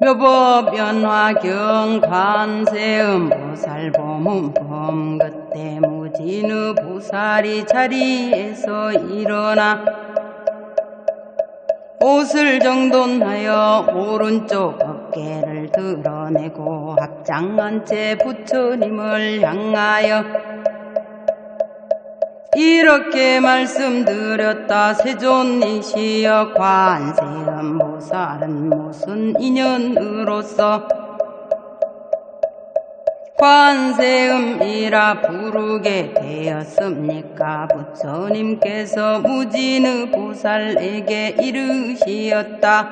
묘법 변화 경관세음 보살보문 범그때 무진의 보살이 자리에서 일어나 옷을 정돈하여 오른쪽 어깨를 드러내고 합장한 채 부처님을 향하여 이렇게 말씀드렸다. 세존이시여 관세음 보살은 무슨 인연으로서 관세음이라 부르게 되었습니까? 부처님께서 무진의 보살에게 이르시었다.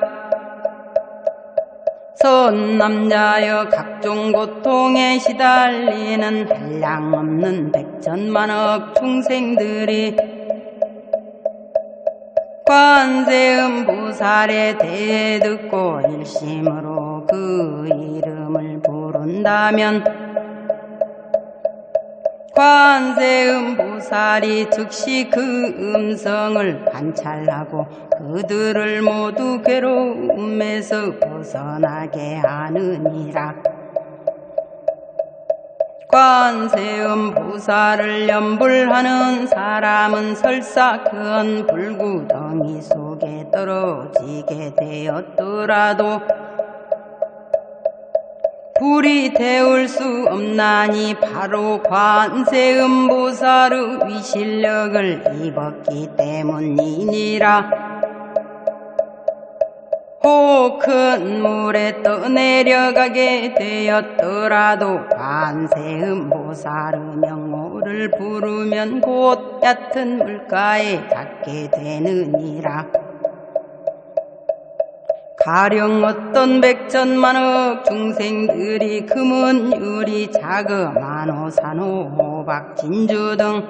선남자여 각종 고통에 시달리는 한량없는 백천만억 중생들이 관세음 보살에 대해 듣고 일심으로 그 이름을 부른다면 관세음 보살이 즉시 그 음성을 관찰하고 그들을 모두 괴로움에서 벗어나게 하느니라. 관세음 보살을 염불하는 사람은 설사 큰 불구덩이 속에 떨어지게 되었더라도 불이 태울 수 없나니 바로 관세음 보살의 위실력을 입었기 때문이니라. 혹 큰 물에 떠내려가게 되었더라도 관세음 보살의 명호를 부르면 곧 얕은 물가에 닿게 되느니라. 가령 어떤 백천만억 중생들이 금은, 유리, 자금, 만호, 산호, 호박, 진주 등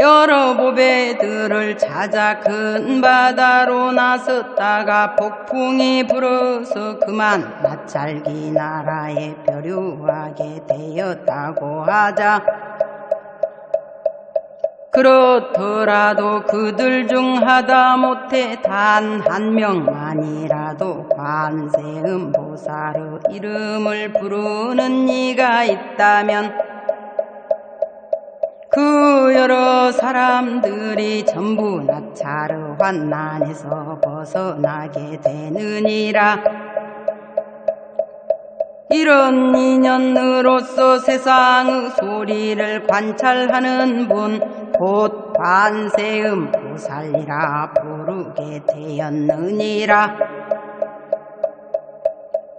여러 보배들을 찾아 큰 바다로 나섰다가 폭풍이 불어서 그만 마찰기 나라에 표류하게 되었다고 하자. 그렇더라도 그들 중 하다못해 단 한 명만이라도 관세음 보살의 이름을 부르는 이가 있다면 그 여러 사람들이 전부 나찰의 환난에서 벗어나게 되느니라. 이런 인연으로서 세상의 소리를 관찰하는 분 곧 관세음 보살이라 부르게 되었느니라.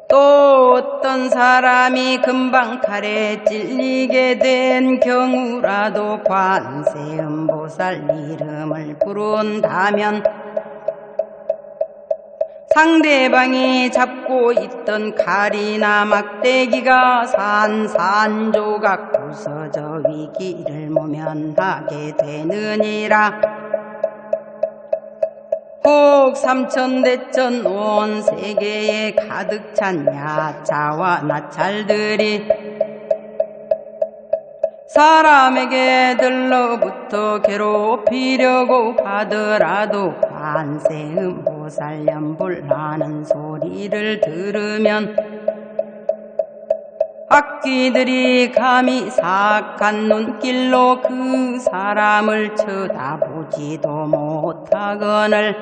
또 어떤 사람이 금방 칼에 찔리게 된 경우라도 관세음 보살 이름을 부른다면 상대방이 잡고 있던 칼이나 막대기가 산산조각 부서져 위기를 모면하게 되느니라. 혹 삼천대천 온 세계에 가득 찬 야차와 나찰들이 사람에게 들러붙어 괴롭히려고 하더라도 관세음 보살 염불하는 소리를 들으면 악귀들이 감히 사악한 눈길로 그 사람을 쳐다보지도 못하거늘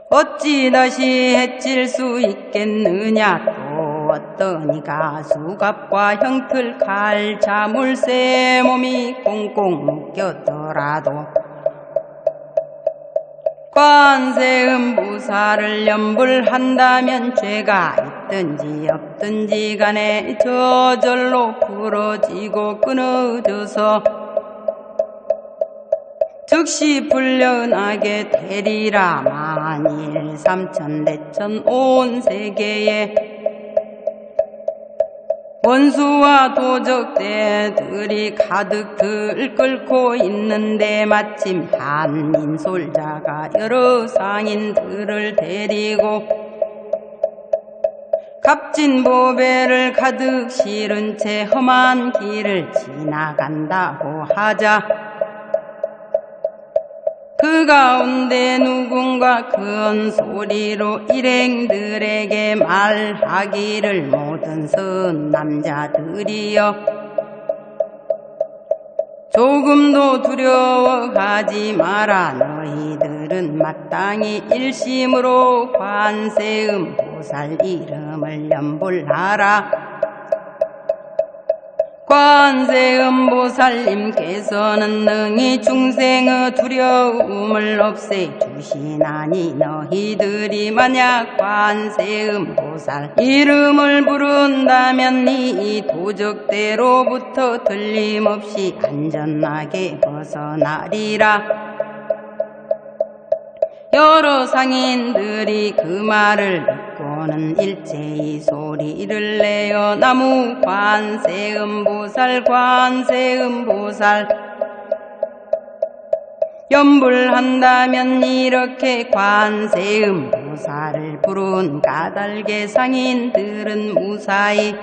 어찌 다시 해칠 수 있겠느냐. 또 어떤 이가 수갑과 형틀, 칼, 자물쇠 몸이 꽁꽁 묶였더라도 관세음 보살을 염불한다면 죄가 있든지 없든지 간에 저절로 부러지고 끊어져서 즉시 풀려나게 되리라. 만일 삼천대천 온 세계에 원수와 도적대들이 가득 들끓고 있는데 마침 한 인솔자가 여러 상인들을 데리고 값진 보배를 가득 실은 채 험한 길을 지나간다고 하자. 그 그 가운데 누군가 큰 소리로 일행들에게 말하기를 모든 선 남자들이여 조금도 두려워하지 마라. 너희들은 마땅히 일심으로 관세음보살 이름을 염불하라. 관세음보살님께서는 능히 중생의 두려움을 없애주시나니 너희들이 만약 관세음보살 이름을 부른다면 이 도적대로부터 틀림없이 안전하게 벗어나리라. 여러 상인들이 그 말을 듣고는 일제히 소리를 내어 나무 관세음보살 관세음보살 염불한다면 이렇게 관세음보살을 부른 까닭의 상인들은 무사히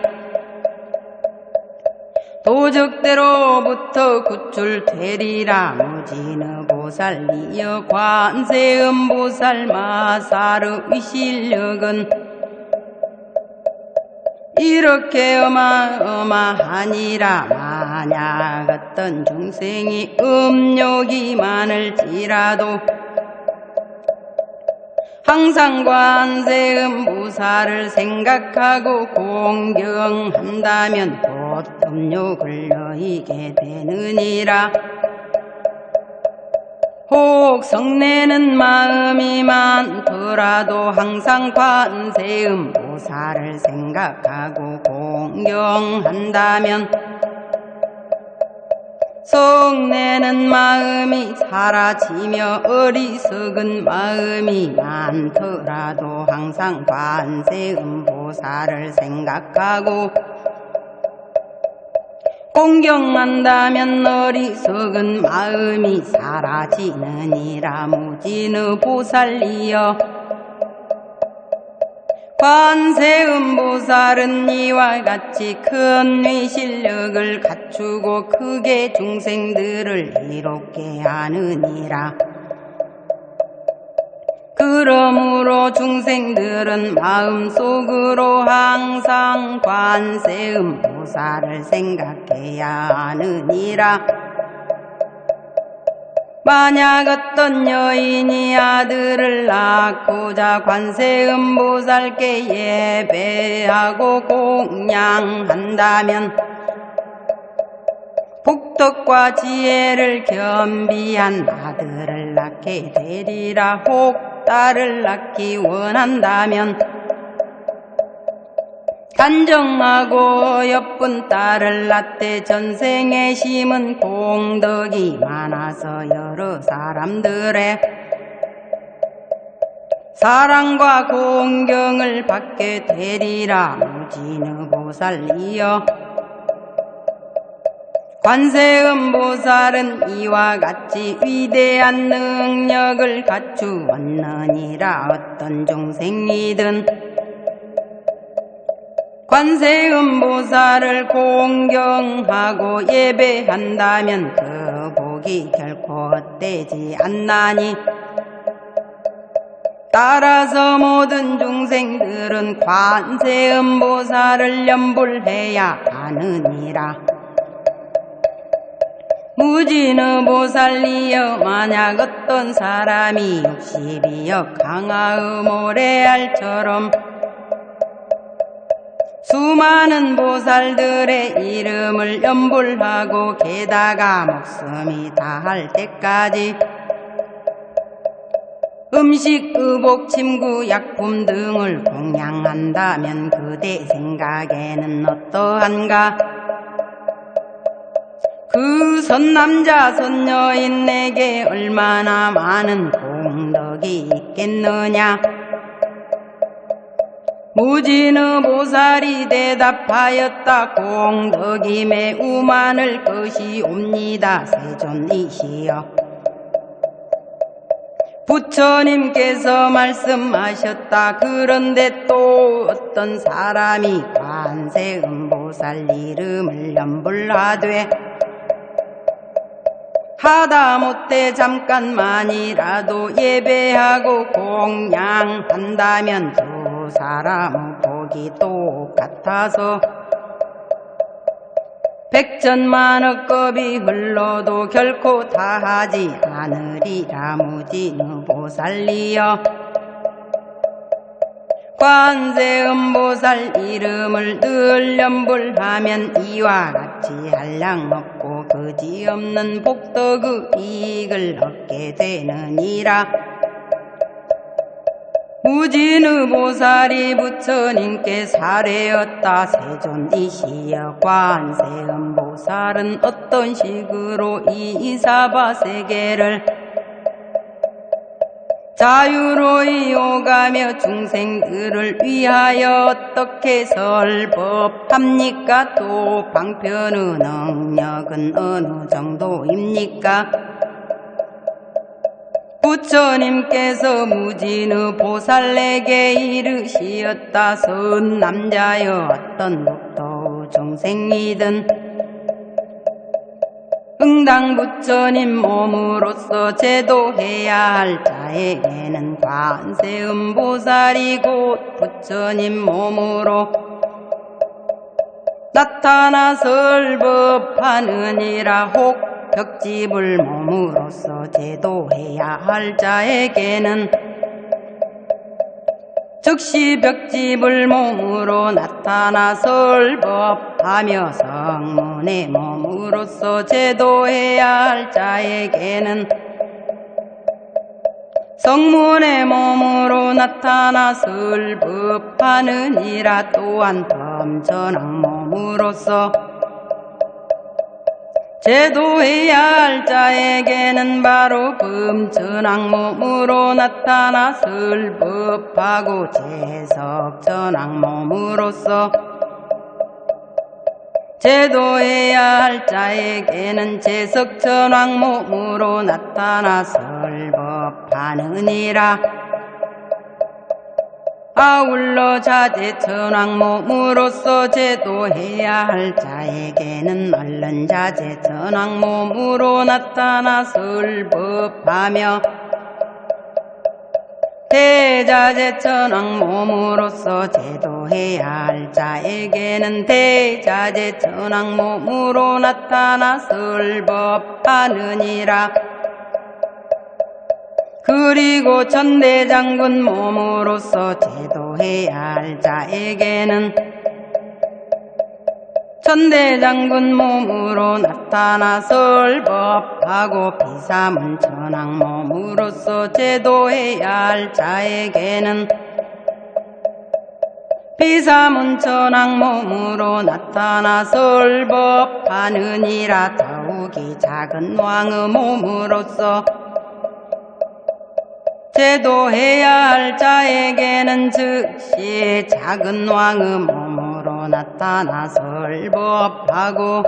도적대로부터 구출되리라. 무진의보살이여 관세음보살 마사르의 실력은 이렇게 어마어마하니라. 만약 어떤 중생이 음욕이 많을지라도 항상 관세음보살을 생각하고 공경한다면 곧 음욕을 너희게 되느니라. 혹 성내는 마음이 많더라도 항상 관세음보살을 생각하고 공경한다면 성내는 마음이 사라지며 어리석은 마음이 많더라도 항상 관세음보살을 생각하고 공경한다면 어리석은 마음이 사라지느니라. 무진의보살이여 관세음보살은 이와 같이 큰 위실력을 갖추고 크게 중생들을 이롭게 하느니라. 그러므로 중생들은 마음속으로 항상 관세음보살을 생각해야 하느니라. 만약 어떤 여인이 아들을 낳고자 관세음보살께 예배하고 공양한다면 복덕과 지혜를 겸비한 아들을 낳게 되리라. 혹 딸을 낳기 원한다면 단정하고 예쁜 딸을 낳되 전생에 심은 공덕이 많아서 여러 사람들의 사랑과 공경을 받게 되리라. 무진의보살이여 관세음보살은 이와 같이 위대한 능력을 갖추었느니라. 어떤 중생이든 관세음보살을 공경하고 예배한다면 그 복이 결코 헛되지 않나니 따라서 모든 중생들은 관세음보살을 염불해야 하느니라. 무진의보살이여 만약 어떤 사람이 60여 강화의 모래알처럼 수많은 보살들의 이름을 염불하고 게다가 목숨이 다할 때까지 음식, 의복, 침구, 약품 등을 공양한다면 그대 생각에는 어떠한가? 그 선남자 선여인에게 얼마나 많은 공덕이 있겠느냐? 무진의보살이 대답하였다. 공덕이 매우 많을 것이옵니다. 세존이시여 부처님께서 말씀하셨다. 그런데 또 어떤 사람이 관세음보살 이름을 염불하되 하다못해 잠깐만이라도 예배하고 공양한다면 두 사람의 복이 똑같아서 백전만억 겁이 흘러도 결코 다하지 않으리라. 무진의 보살이여 관세음보살 이름을 늘 염불하면 이와 같이 한량 없고 그지없는 복덕의 이익을 얻게 되느니라. 무진의 보살이 부처님께 사례었다. 세존이시여 관세음보살은 어떤 식으로 이 사바세계를 자유로이 오가며 중생들을 위하여 어떻게 설법합니까? 또 방편의 능력은 어느 정도입니까? 부처님께서 무진의 보살에게 이르시었다. 선 남자여 어떤 국도 중생이든 응당 부처님 몸으로서 제도해야 할 자에게는 관세음보살이 곧 부처님 몸으로 나타나 설법하느니라. 혹 벽집을 몸으로서 제도해야 할 자에게는 즉시 벽집을 몸으로 나타나 설법하며 성문의 몸으로서 제도해야 할 자에게는 성문의 몸으로 나타나 설법하느니라. 또한 범전왕 몸으로서 제도해야 할 자에게는 바로 범전왕 몸으로 나타나 설법하고 제석전왕 몸으로서 제도해야 할 자에게는 제석전왕 몸으로 나타나 설법하느니라. 아울러 자제천왕 몸으로서 제도해야 할 자에게는 얼른 자제천왕 몸으로 나타나 설법하며 대자제천왕 몸으로서 제도해야 할 자에게는 대자제천왕 몸으로 나타나 설법하느니라. 그리고 천대장군 몸으로서 제도해야 할 자에게는 천대장군 몸으로 나타나 설법하고 비사문천왕 몸으로서 제도해야 할 자에게는 비사문천왕 몸으로 나타나 설법하느니라. 더욱이 작은 왕의 몸으로서 제도해야 할 자에게는 즉시 작은 왕의 몸으로 나타나 설법하고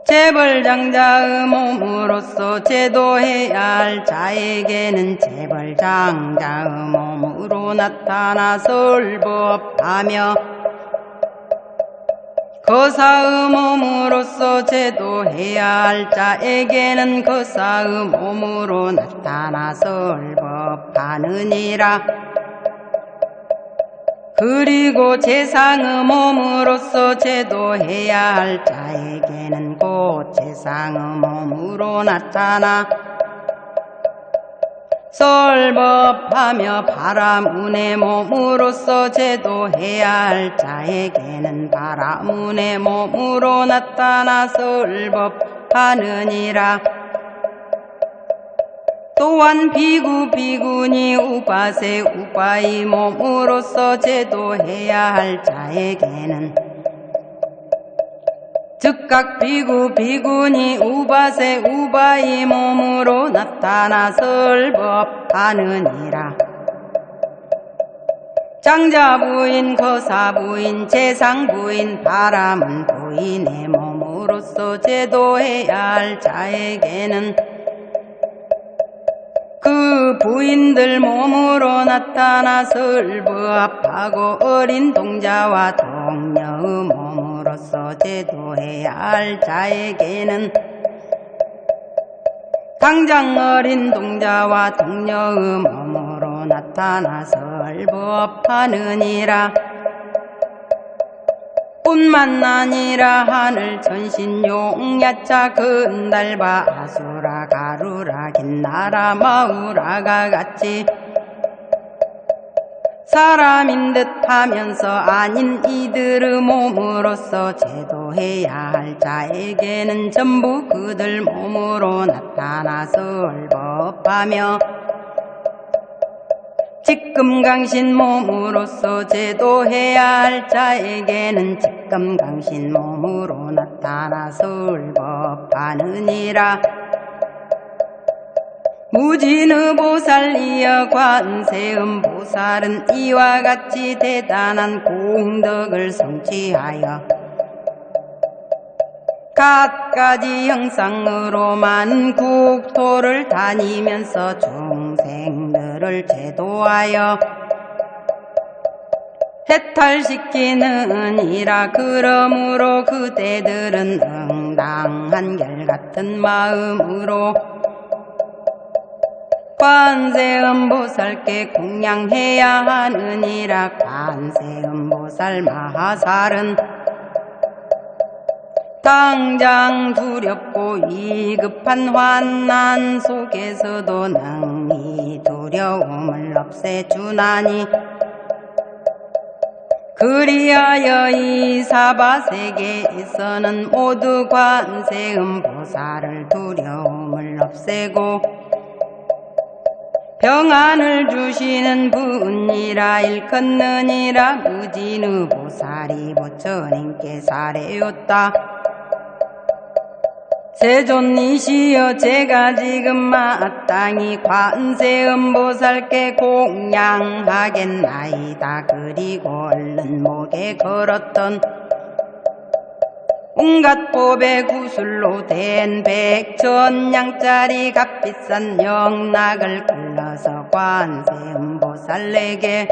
재벌장자의 몸으로서 제도해야 할 자에게는 재벌장자의 몸으로 나타나 설법하며 거사의 몸으로서 제도해야 할 자에게는 거사의 몸으로 나타나 설법하느니라. 그리고 재상의 몸으로서 제도해야 할 자에게는 곧 재상의 몸으로 나타나 설법하며 바라문의 몸으로서 제도해야 할 자에게는 바라문의 몸으로 나타나 설법하느니라. 또한 비구 비구니 우바세 우바이 몸으로서 제도해야 할 자에게는 즉각 비구 비구니 우바세 우바이 몸으로 나타나 설법하느니라. 장자부인 거사부인 재상부인 바라문 부인의 몸으로서 제도해야 할 자에게는 그 부인들 몸으로 나타나 설법하고 어린 동자와 동녀의 몸으로서 제도해야 할 자에게는 당장 어린 동자와 동녀의 몸으로 나타나서 설법하느니라. 뿐만 아니라 하늘 천신 용야차 근달바 아수라 가루라 긴나라 마우라가 같이 사람인 듯 하면서 아닌 이들의 몸으로서 제도해야 할 자에게는 전부 그들 몸으로 나타나서 설법하며 직금강신 몸으로서 제도해야 할 자에게는 직금강신 몸으로 나타나서 설법하느니라. 무진의보살이여 관세음보살은 이와 같이 대단한 공덕을 성취하여 갖가지 형상으로 많은 국토를 다니면서 중생들을 제도하여 해탈시키느니라. 그러므로 그대들은 응당 한결같은 마음으로 관세음보살께 공양해야 하느니라. 관세음보살 마하살은 당장 두렵고 위급한 환난 속에서도 능히 두려움을 없애주나니 그리하여 이 사바세계에서는 모두 관세음보살을 두려움을 없애고 평안을 주시는 분이라 일컫느니라. 무진의보살이 부처님께 사례였다. 세존이시여 제가 지금 마땅히 관세음보살께 공양하겠나이다. 그리고 얼른 목에 걸었던 온갖 법의 구슬로 된 백천냥짜리 값비싼 영락을 끌러서 관세음보살에게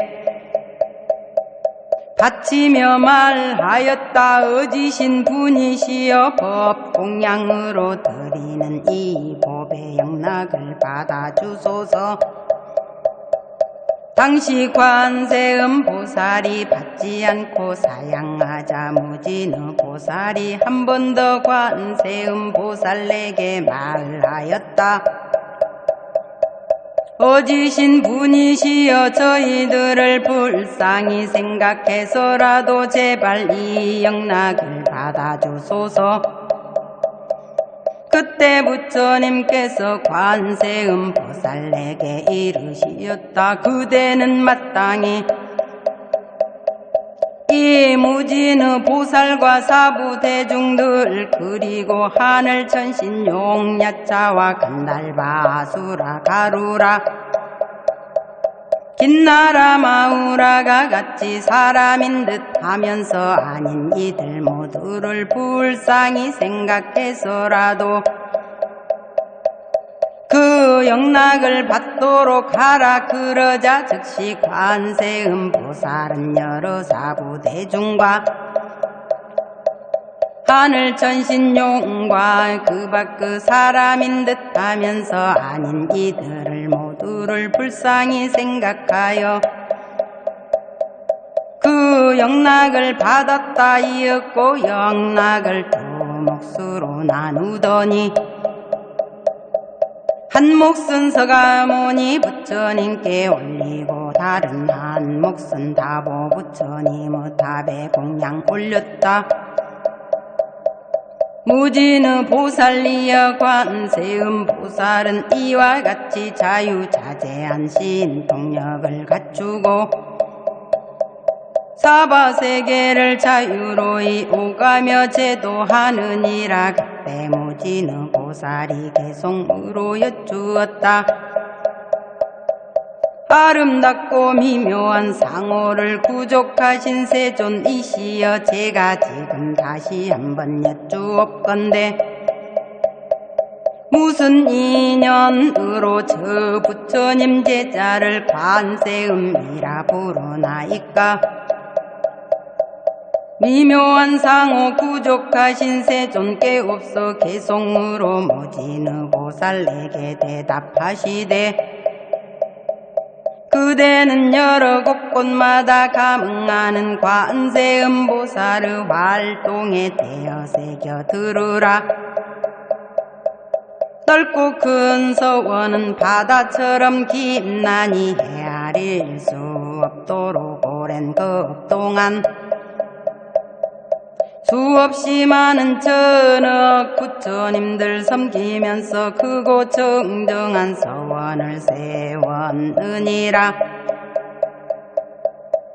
바치며 말하였다. 어지신 분이시여 법공양으로 드리는 이 법의 영락을 받아주소서. 당시 관세음보살이 받지 않고 사양하자 무진의보살이 한 번 더 관세음보살에게 말하였다. 어지신 분이시여 저희들을 불쌍히 생각해서라도 제발 이 영락을 받아주소서. 그때 부처님께서 관세음보살에게 이르시었다. 그대는 마땅히 이 무진의보살과 사부대중들 그리고 하늘 천신 용야차와 간달바 아수라 가루라 긴나라 마우라가 같이 사람인 듯 하면서 아닌 이들 모두를 불쌍히 생각해서라도 그 영락을 받도록 하라. 그러자 즉시 관세음보살은 여러 사부대중과 하늘 천신용과 그 밖의 사람인 듯 하면서 아닌 이들을 모두를 불쌍히 생각하여 그 영락을 받았다 이었고 영락을 두 몫으로 나누더니 한 몫은 서가모니 부처님께 올리고 다른 한 몫은 다보 부처님의 탑에 공양 올렸다. 무진의보살이여 관세음보살은 이와 같이 자유자재한 신통력을 갖추고 사바세계를 자유로이 오가며 제도하느니라. 그때 무진의보살이 개송으로 여쭈었다. 아름답고 미묘한 상호를 구족하신 세존이시여 제가 지금 다시 한번 여쭈옵건대 무슨 인연으로 저 부처님 제자를 관세음이라 부르나이까. 미묘한 상호 구족하신 세존께 없어 개송으로 모지는 보살에게 대답하시되 그대는 여러 곳곳마다 감응하는 관세음보살의 활동에 대여 새겨 들으라. 넓고 큰 서원은 바다처럼 깊나니 헤아릴 수 없도록 오랜 그동안 수없이 많은 전억 부처님들 섬기면서 크고 정정한 서원을 세웠느니라.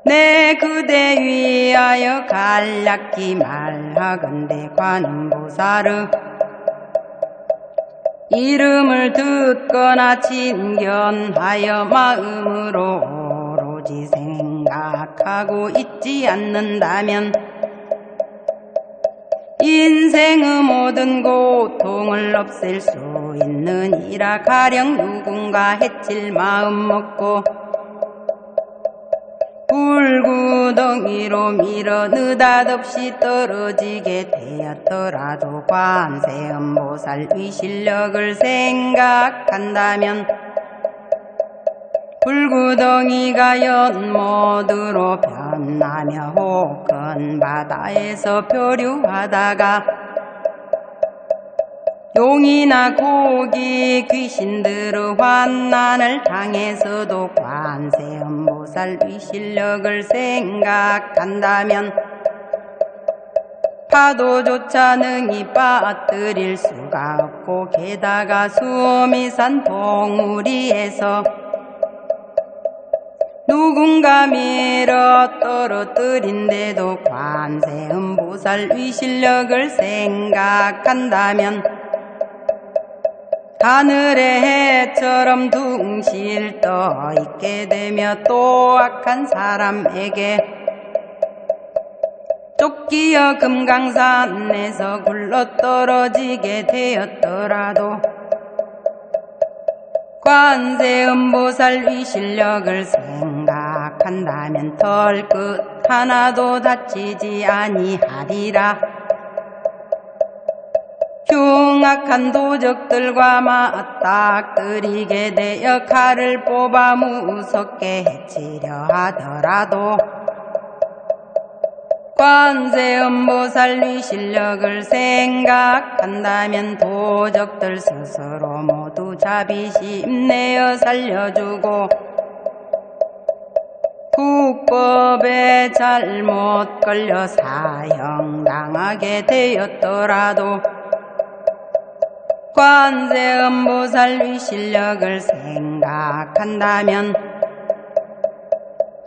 내 그대 위하여 간략히 말하건대 관음보살의 이름을 듣거나 친견하여 마음으로 오로지 생각하고 있지 않는다면 인생의 모든 고통을 없앨 수 있느니라. 가령 누군가 해칠 마음 먹고 불구덩이로 밀어 느닷없이 떨어지게 되었더라도 관세음보살의 실력을 생각한다면 불구덩이가 연못으로 변하며 혹은 바다에서 표류하다가 용이나 고기, 귀신들의 환난을 당해서도 관세음보살의 실력을 생각한다면 파도조차 능히 빠뜨릴 수가 없고 게다가 수미산 봉우리에서 누군가 밀어 떨어뜨린데도 관세음보살의 실력을 생각한다면 하늘의 해처럼 둥실 떠있게 되며 또 악한 사람에게 쫓기어 금강산에서 굴러떨어지게 되었더라도 관세음보살의 실력을 생각한다면 털끝 하나도 다치지 아니하리라. 흉악한 도적들과 맞닥뜨리게 되어 칼을 뽑아 무섭게 해치려 하더라도 관세음보살의 실력을 생각한다면 도적들 스스로 모두 자비심 내어 살려주고 국법에 잘못 걸려 사형당하게 되었더라도 관세음보살의 실력을 생각한다면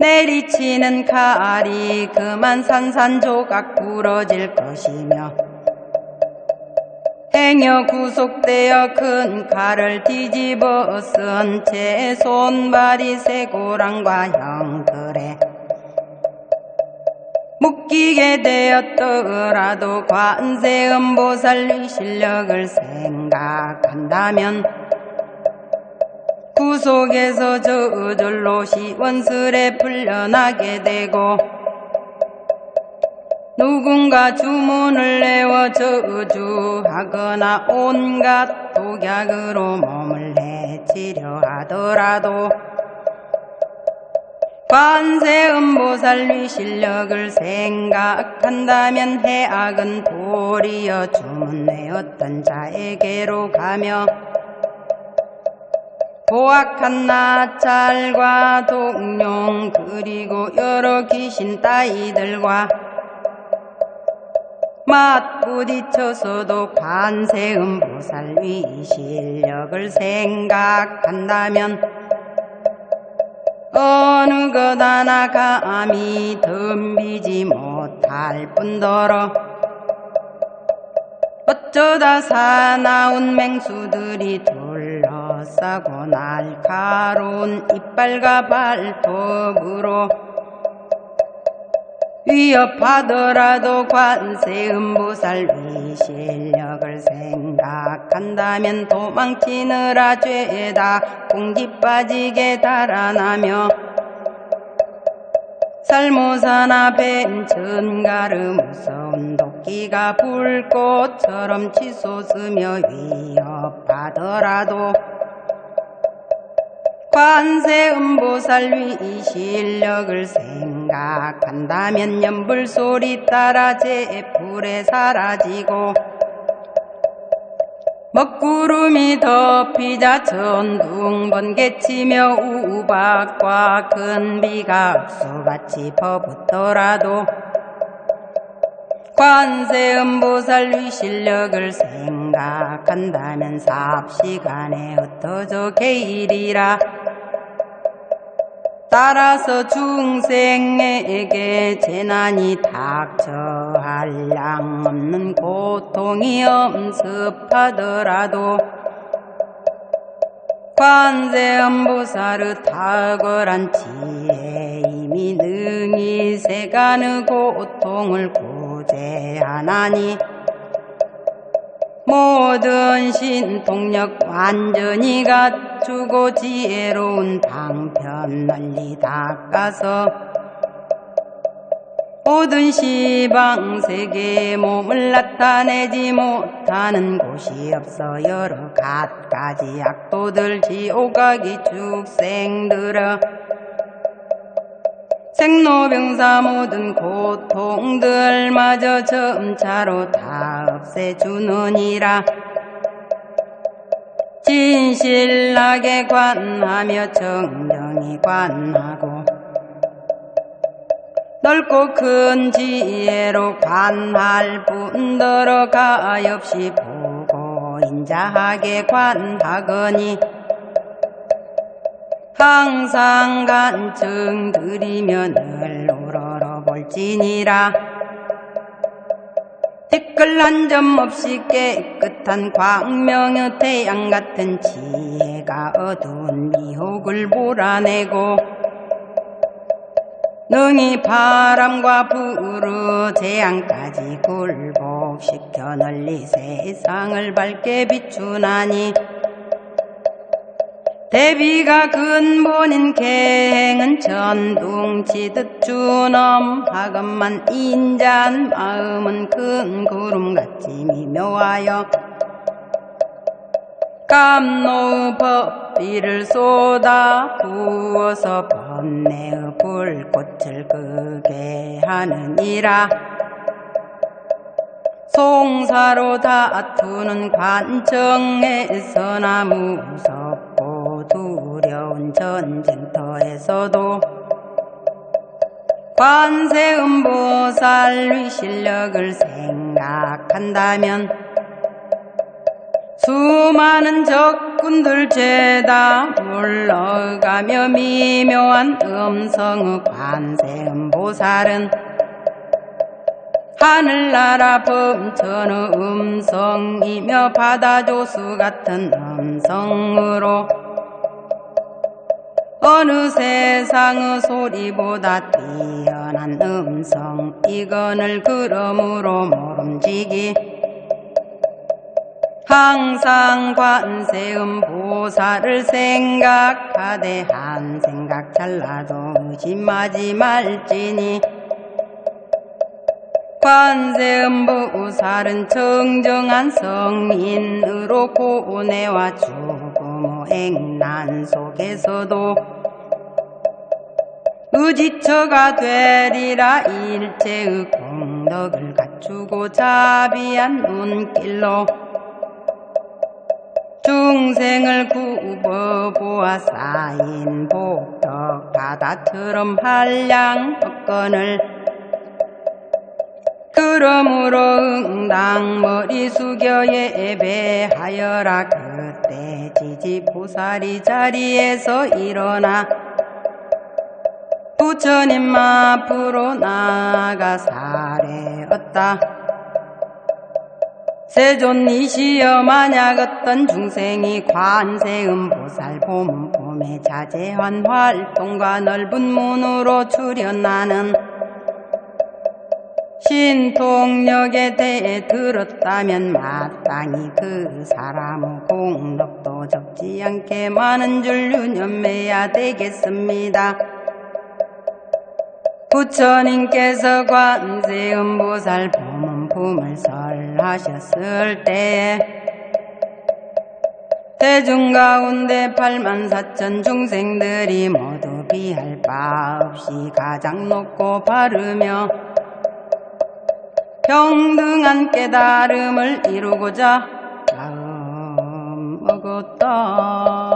내리치는 칼이 그만 산산조각 부러질 것이며 행여 구속되어 큰 칼을 뒤집어 쓴 채 손발이 쇠고랑과 형틀에 묶이게 되었더라도 관세음보살의 실력을 생각한다면 구속에서 저절로 시원스레 풀려나게 되고 누군가 주문을 내어 저주하거나 온갖 독약으로 몸을 해치려 하더라도 관세음보살의 실력을 생각한다면 해악은 도리어 주문내었던 자에게로 가며 고악한 나찰과 동룡 그리고 여러 귀신 따위들과 맞부딪혀서도 관세음보살의 실력을 생각한다면 어느 것 하나 감히 덤비지 못할 뿐더러 어쩌다 사나운 맹수들이 둘러싸고 날카로운 이빨과 발톱으로 위협하더라도 관세음보살의 실력을 생각한다면 도망치느라 죄다 공기 빠지게 달아나며 살모사나 벤 전가르 무서운 도끼가 불꽃처럼 치솟으며 위협하더라도 관세음보살 위 실력을 생각한다면 연불소리 따라 제불에 사라지고 먹구름이 덮이자 천둥 번개치며 우박과 큰 비가 흡수같이 퍼붓더라도 관세음보살 위 실력을 생각한다면 삽시간에 흩어져 개일이라. 따라서 중생에게 재난이 닥쳐 한량 없는 고통이 엄습하더라도 관세음보살의 탁월한 지혜 이미 능히 세간의 고통을 구제하나니 모든 신통력 완전히 갖추고 지혜로운 방편 널리 닦아서 모든 시방세계에 몸을 나타내지 못하는 곳이 없어 여러 갖가지 악도들 지옥가기 축생들아 생로병사 모든 고통들마저 점차로 다 없애주느니라. 진실하게 관하며 정정히 관하고 넓고 큰 지혜로 관할 뿐더러 가엾이 보고 인자하게 관하거니 항상 간증 드리며 늘 우러러볼지니라. 티끌 한 점 없이 깨끗한 광명의 태양 같은 지혜가 어두운 미혹을 몰아내고 능히 바람과 불의 재앙까지 굴복시켜 널리 세상을 밝게 비추나니 대비가 근본인 계행은 천둥치듯 준엄하건만 인자한 마음은 큰 구름같이 미묘하여 감노의 법비를 쏟아 부어서 번뇌의 불꽃을 끄게 하느니라. 송사로 다투는 관청에서나 무섭고 두려운 전쟁터에서도 관세음보살 위 실력을 생각한다면 수많은 적군들 죄다 물러가며 미묘한 음성의 관세음보살은 하늘나라 범천의 음성이며 바다조수 같은 음성으로 어느 세상의 소리보다 뛰어난 음성 이건을 그러므로 모름지기 항상 관세음보살을 생각하되 한 생각 찰나도 의심하지 말지니 관세음보살은 정정한 성인으로 고뇌와 죽음의 액난 속에서도 의지처가 되리라. 일체의 공덕을 갖추고 자비한 눈길로 중생을 굽어보아 쌓인 복덕 바다처럼 한량 법건을 그러므로 응당 머리 숙여 예배하여라. 그때 지지보살이 자리에서 일어나 부처님 앞으로 나아가 사례었다. 세존이시여, 만약 어떤 중생이 관세음보살 봄봄에 자제한 활동과 넓은 문으로 출현하는 신통력에 대해 들었다면 마땅히 그 사람의 공덕도 적지 않게 많은 줄 유념해야 되겠습니다. 부처님께서 관세음보살 법문품을 설하셨을 때에 대중 가운데 84,000 중생들이 모두 비할 바 없이 가장 높고 바르며 평등한 깨달음을 이루고자 마음 먹었다.